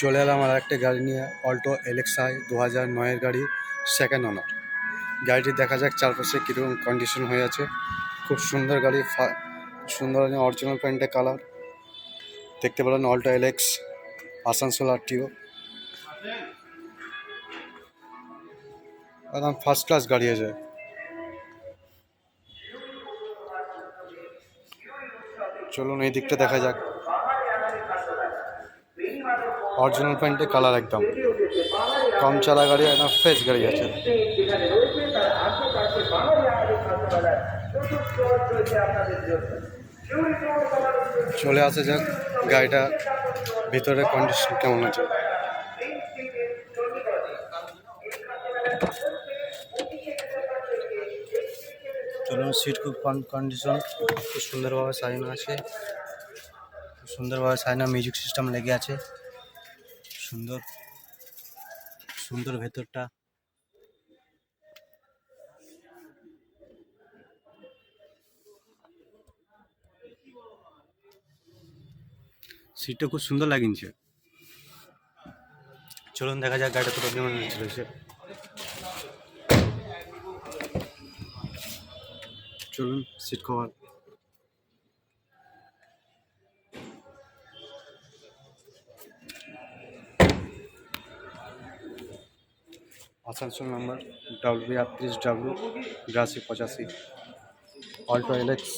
চলে এলাম আর একটা গাড়ি নিয়ে, অল্টো এলএক্সআই 2009-এর গাড়ি, সেকেন্ড ওনার। গাড়িটি দেখা যাক চারপাশে কীরকম কন্ডিশন হয়ে আছে। খুব সুন্দর গাড়ি, সুন্দর অরিজিনাল পেন্টের কালার। দেখতে পেলেন অল্টো এলএক্স, আসানসোল আরটিও, একদম ফার্স্ট ক্লাস গাড়ি আছে। চলুন এই দিকটা দেখা যাক। অরিজিনাল পেন্টের কালার, একদম কম চালা গাড়ি, একদম ফ্রেশ গাড়ি আছে। চলে আসা যাক গাড়িটা ভিতরে কন্ডিশন কেমন আছে। চলুন, সিট খুব কন্ডিশন, খুব সুন্দরভাবে সাজানো আছে, খুব সুন্দরভাবে সাজানো, মিউজিক সিস্টেম লেগে আছে, সুন্দর সুন্দর ভেতরটা। সিটটা খুব সুন্দর লাগিয়েছে। চলুন দেখা যাক গাড়িটা কত কেমন চলেছে। চলুন seat cover, Asansol number WB38W8285, Alto LX.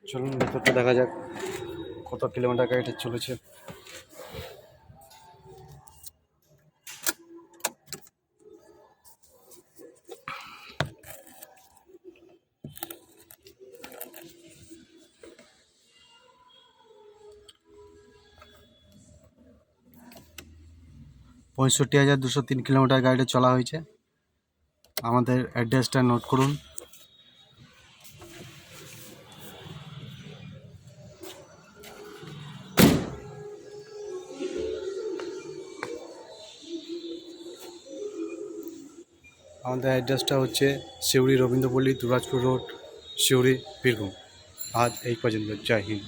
চলুন ভেতরটা দেখা যাক কত কিলোমিটার গাড়িটা চলেছে। $65,203 কিলোমিটার গাড়িটা চলা হয়েছে। আমাদের অ্যাড্রেসটা নোট করুন। আমাদের অ্যাড্রেসটা হচ্ছে সিউড়ি রবীন্দ্রপল্লী, দুরাজপুর রোড, সিউড়ি, বীরভূম। আজ এই পর্যন্ত। জয় হিন্দ।